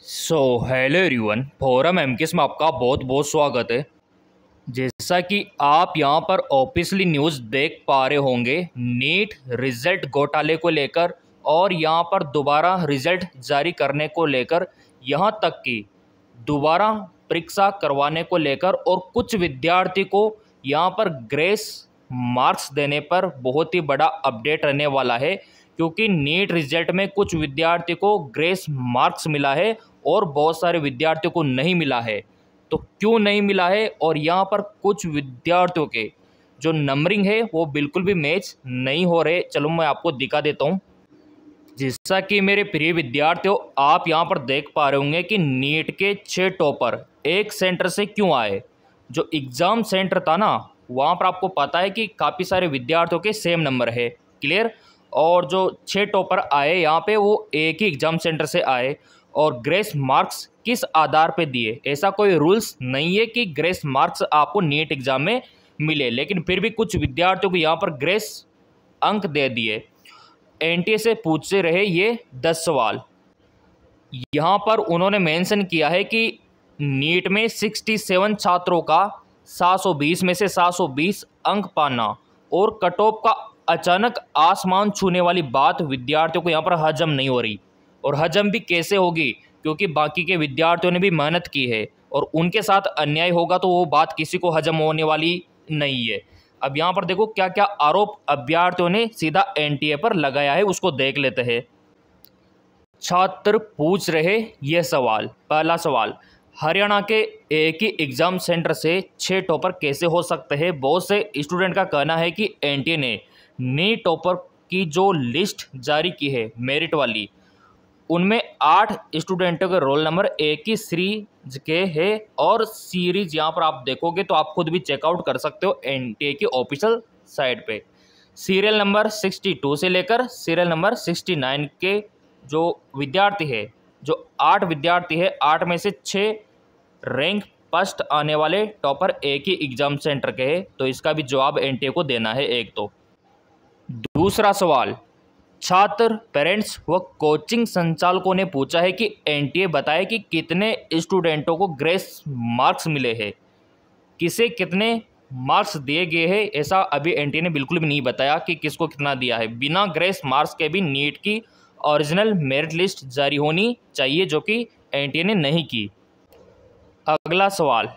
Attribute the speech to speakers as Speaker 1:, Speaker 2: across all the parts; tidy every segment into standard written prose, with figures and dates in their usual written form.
Speaker 1: Hello everyone, forum MKS में आपका बहुत बहुत स्वागत है। जैसा कि आप यहां पर ऑफिशियली न्यूज़ देख पा रहे होंगे, नीट रिजल्ट घोटाले को लेकर और यहां पर दोबारा रिजल्ट जारी करने को लेकर, यहां तक कि दोबारा परीक्षा करवाने को लेकर और कुछ विद्यार्थी को यहां पर ग्रेस मार्क्स देने पर बहुत ही बड़ा अपडेट रहने वाला है। क्योंकि नीट रिजल्ट में कुछ विद्यार्थी को ग्रेस मार्क्स मिला है और बहुत सारे विद्यार्थियों को नहीं मिला है। तो क्यों नहीं मिला है, और यहाँ पर कुछ विद्यार्थियों के जो नंबरिंग है वो बिल्कुल भी मैच नहीं हो रहे, चलो मैं आपको दिखा देता हूँ। जैसा कि मेरे प्रिय विद्यार्थियों, आप यहाँ पर देख पा रहे होंगे कि नीट के 6 टॉपर एक सेंटर से क्यों आए। जो एग्ज़ाम सेंटर था ना, वहाँ पर आपको पता है कि काफ़ी सारे विद्यार्थियों के सेम नंबर है, क्लियर। और जो 6 टॉपर आए यहाँ पे वो एक ही एग्ज़ाम सेंटर से आए। और ग्रेस मार्क्स किस आधार पे दिए, ऐसा कोई रूल्स नहीं है कि ग्रेस मार्क्स आपको नीट एग्ज़ाम में मिले, लेकिन फिर भी कुछ विद्यार्थियों को यहाँ पर ग्रेस अंक दे दिए। एनटीए से पूछते रहे ये 10 सवाल। यहाँ पर उन्होंने मेंशन किया है कि नीट में 67 छात्रों का 720 में से 720 अंक पाना और कट ऑफ का अचानक आसमान छूने वाली बात विद्यार्थियों को यहाँ पर हजम नहीं हो रही। और हजम भी कैसे होगी, क्योंकि बाकी के विद्यार्थियों ने भी मेहनत की है और उनके साथ अन्याय होगा तो वो बात किसी को हजम होने वाली नहीं है। अब यहाँ पर देखो क्या क्या आरोप अभ्यर्थियों ने सीधा एनटीए पर लगाया है, उसको देख लेते हैं। छात्र पूछ रहे ये सवाल। पहला सवाल, हरियाणा के एक ही एग्ज़ाम सेंटर से 6 टॉपर कैसे हो सकते हैं। बहुत से स्टूडेंट का कहना है कि एनटीए ने नीट टॉपर की जो लिस्ट जारी की है मेरिट वाली, उनमें 8 स्टूडेंटों के रोल नंबर एक ही सीरीज के है। और सीरीज यहाँ पर आप देखोगे तो आप खुद भी चेकआउट कर सकते हो एनटीए की ऑफिशियल साइट पे। सीरियल नंबर 62 से लेकर सीरियल नंबर 69 के जो विद्यार्थी है, जो 8 विद्यार्थी है, 8 में से 6 रैंक फर्स्ट आने वाले टॉपर एक ही एग्जाम सेंटर के है। तो इसका भी जवाब एनटीए को देना है एक तो। दूसरा सवाल, छात्र, पेरेंट्स व कोचिंग संचालकों ने पूछा है कि एनटीए बताए कि कितने स्टूडेंटों को ग्रेस मार्क्स मिले हैं, किसे कितने मार्क्स दिए गए हैं। ऐसा अभी एनटीए ने बिल्कुल भी नहीं बताया कि किसको कितना दिया है। बिना ग्रेस मार्क्स के भी नीट की ओरिजिनल मेरिट लिस्ट जारी होनी चाहिए, जो कि एनटीए ने नहीं की। अगला सवाल,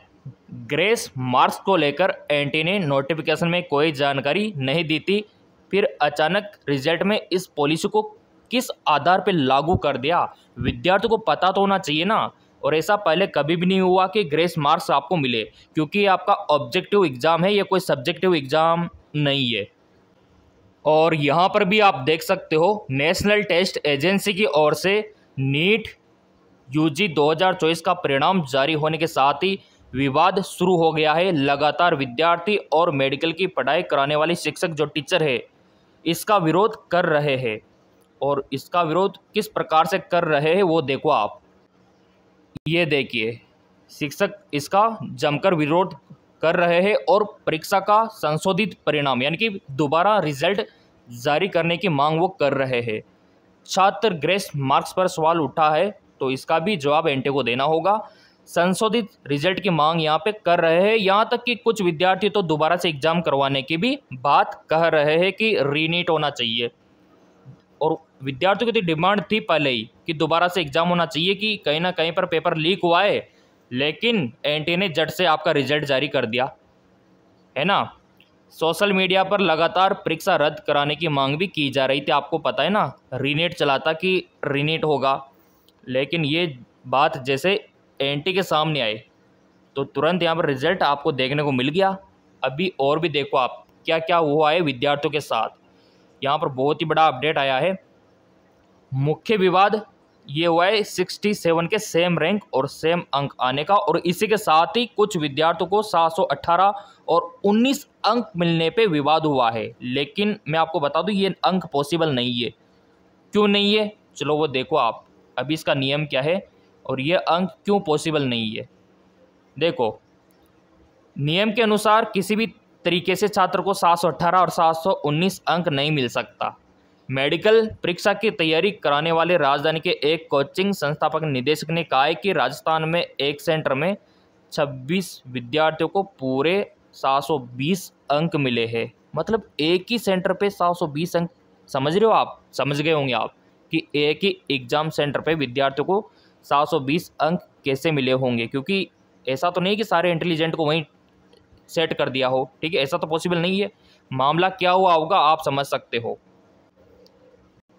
Speaker 1: ग्रेस मार्क्स को लेकर एनटीए ने नोटिफिकेशन में कोई जानकारी नहीं दी थी, फिर अचानक रिजल्ट में इस पॉलिसी को किस आधार पर लागू कर दिया। विद्यार्थियों को पता तो होना चाहिए ना। और ऐसा पहले कभी भी नहीं हुआ कि ग्रेस मार्क्स आपको मिले, क्योंकि ये आपका ऑब्जेक्टिव एग्जाम है, ये कोई सब्जेक्टिव एग्जाम नहीं है। और यहाँ पर भी आप देख सकते हो, नेशनल टेस्ट एजेंसी की ओर से नीट यूजी 2024 का परिणाम जारी होने के साथ ही विवाद शुरू हो गया है। लगातार विद्यार्थी और मेडिकल की पढ़ाई कराने वाले शिक्षक जो टीचर है, इसका विरोध कर रहे हैं। और इसका विरोध किस प्रकार से कर रहे हैं वो देखो आप। ये देखिए, शिक्षक इसका जमकर विरोध कर रहे हैं और परीक्षा का संशोधित परिणाम यानी कि दोबारा रिजल्ट जारी करने की मांग वो कर रहे हैं। छात्र ग्रेस मार्क्स पर सवाल उठा है, तो इसका भी जवाब एनटीए को देना होगा। संशोधित रिजल्ट की मांग यहाँ पे कर रहे हैं। यहाँ तक कि कुछ विद्यार्थी तो दोबारा से एग्जाम करवाने की भी बात कह रहे हैं कि रीनीट होना चाहिए। और विद्यार्थियों की तो डिमांड थी पहले ही कि दोबारा से एग्जाम होना चाहिए, कि कहीं ना कहीं पर पेपर लीक हुआ है, लेकिन एनटीए ने झट से आपका रिजल्ट जारी कर दिया है ना। सोशल मीडिया पर लगातार परीक्षा रद्द कराने की मांग भी की जा रही थी, आपको पता है ना, रीनीट चला था कि रीनीट होगा। लेकिन ये बात जैसे एनटीए के सामने आई तो तुरंत यहाँ पर रिजल्ट आपको देखने को मिल गया। अभी और भी देखो आप क्या क्या हुआ है विद्यार्थियों के साथ। यहाँ पर बहुत ही बड़ा अपडेट आया है। मुख्य विवाद ये हुआ है 67 के सेम रैंक और सेम अंक आने का, और इसी के साथ ही कुछ विद्यार्थियों को 718 और 19 अंक मिलने पे विवाद हुआ है। लेकिन मैं आपको बता दूं ये अंक पॉसिबल नहीं है। क्यों नहीं है, चलो वो देखो आप। अभी इसका नियम क्या है और ये अंक क्यों पॉसिबल नहीं है। देखो, नियम के अनुसार किसी भी तरीके से छात्र को 718 और 719 अंक नहीं मिल सकता। मेडिकल परीक्षा की तैयारी कराने वाले राजधानी के एक कोचिंग संस्थापक निदेशक ने कहा है कि राजस्थान में एक सेंटर में 26 विद्यार्थियों को पूरे 720 अंक मिले हैं। मतलब एक ही सेंटर पे 720 अंक, समझ रहे हो आप, समझ गए होंगे आप कि एक ही एग्ज़ाम सेंटर पे विद्यार्थियों को 720 अंक कैसे मिले होंगे, क्योंकि ऐसा तो नहीं कि सारे इंटेलिजेंट को वहीं सेट कर दिया हो, ठीक है, ऐसा तो पॉसिबल नहीं है। मामला क्या हुआ होगा आप समझ सकते हो।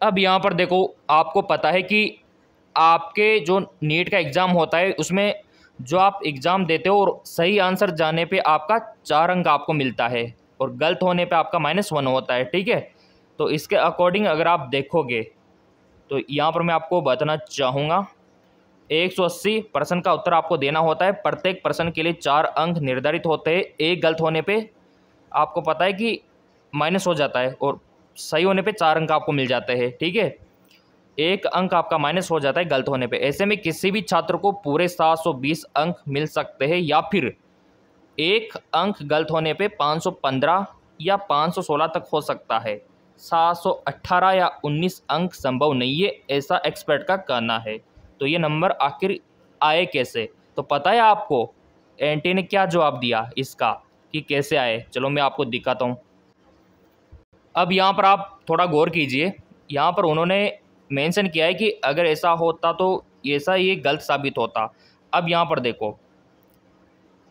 Speaker 1: अब यहाँ पर देखो, आपको पता है कि आपके जो नीट का एग्ज़ाम होता है उसमें जो आप एग्ज़ाम देते हो और सही आंसर जाने पे आपका 4 अंक आपको मिलता है और गलत होने पे आपका -1 होता है, ठीक है। तो इसके अकॉर्डिंग अगर आप देखोगे तो यहाँ पर मैं आपको बताना चाहूँगा 180 प्रश्न का उत्तर आपको देना होता है। प्रत्येक प्रश्न के लिए 4 अंक निर्धारित होते हैं। एक गलत होने पे आपको पता है कि माइनस हो जाता है और सही होने पे 4 अंक आपको मिल जाते हैं, ठीक है। एक अंक आपका माइनस हो जाता है गलत होने पे। ऐसे में किसी भी छात्र को पूरे 720 अंक मिल सकते हैं या फिर एक अंक गलत होने पे 515 या 516 तक हो सकता है। 718 या 19 अंक संभव नहीं है, ऐसा एक्सपर्ट का कहना है। तो ये नंबर आखिर आए कैसे, तो पता है आपको एनटीए ने क्या जवाब दिया इसका कि कैसे आए? चलो मैं आपको दिखाता हूँ। अब यहाँ पर आप थोड़ा गौर कीजिए, यहाँ पर उन्होंने मेंशन किया है कि अगर ऐसा होता तो ऐसा ये गलत साबित होता। अब यहाँ पर देखो,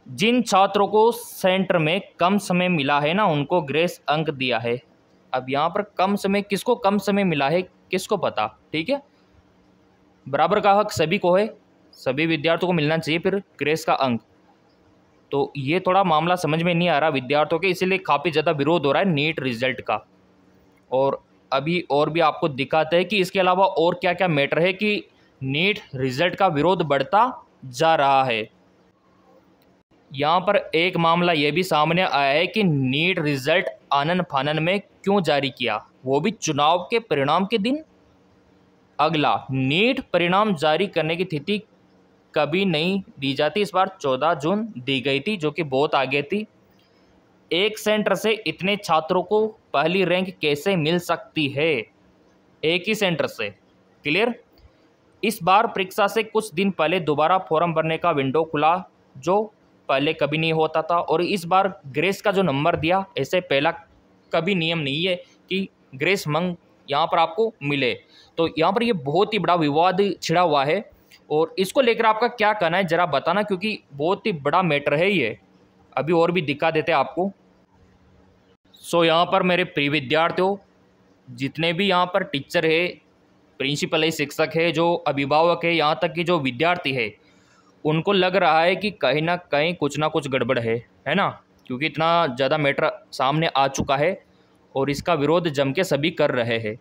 Speaker 1: जिन छात्रों को सेंटर में कम समय मिला है ना, उनको ग्रेस अंक दिया है। अब यहाँ पर कम समय, किसको कम समय मिला है किसको पता, ठीक है। बराबर का हक सभी को है, सभी विद्यार्थियों को मिलना चाहिए फिर ग्रेस का अंक। तो ये थोड़ा मामला समझ में नहीं आ रहा विद्यार्थियों के, इसीलिए काफ़ी ज़्यादा विरोध हो रहा है नीट रिजल्ट का। और अभी और भी आपको दिखाते हैं कि इसके अलावा और क्या क्या मैटर है कि नीट रिजल्ट का विरोध बढ़ता जा रहा है। यहाँ पर एक मामला ये भी सामने आया है कि नीट रिजल्ट आनन फानन में क्यों जारी किया, वो भी चुनाव के परिणाम के दिन। अगला, नीट परिणाम जारी करने की तिथि कभी नहीं दी जाती, इस बार 14 जून दी गई थी, जो कि बहुत आगे थी। एक सेंटर से इतने छात्रों को पहली रैंक कैसे मिल सकती है, एक ही सेंटर से, क्लियर। इस बार परीक्षा से कुछ दिन पहले दोबारा फॉर्म भरने का विंडो खुला, जो पहले कभी नहीं होता था। और इस बार ग्रेस का जो नंबर दिया, ऐसे पहला कभी नियम नहीं है कि ग्रेस मंग यहाँ पर आपको मिले। तो यहाँ पर ये बहुत ही बड़ा विवाद छिड़ा हुआ है और इसको लेकर आपका क्या कहना है ज़रा बताना, क्योंकि बहुत ही बड़ा मैटर है ये। अभी और भी दिखा देते हैं आपको। सो यहाँ पर मेरे प्रिय विद्यार्थियों, जितने भी यहाँ पर टीचर है, प्रिंसिपल है, शिक्षक है, जो अभिभावक है, यहाँ तक कि जो विद्यार्थी है, उनको लग रहा है कि कहीं ना कहीं कुछ ना कुछ गड़बड़ है ना, क्योंकि इतना ज़्यादा मैटर सामने आ चुका है और इसका विरोध जम के सभी कर रहे हैं।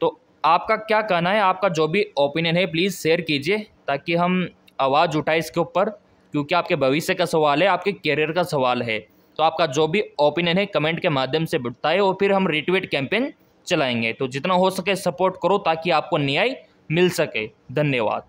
Speaker 1: तो आपका क्या कहना है, आपका जो भी ओपिनियन है प्लीज़ शेयर कीजिए ताकि हम आवाज़ उठाएं इसके ऊपर, क्योंकि आपके भविष्य का सवाल है, आपके करियर का सवाल है। तो आपका जो भी ओपिनियन है कमेंट के माध्यम से बताएं और फिर हम रीट्वीट कैंपेन चलाएंगे। तो जितना हो सके सपोर्ट करो ताकि आपको न्याय मिल सके। धन्यवाद।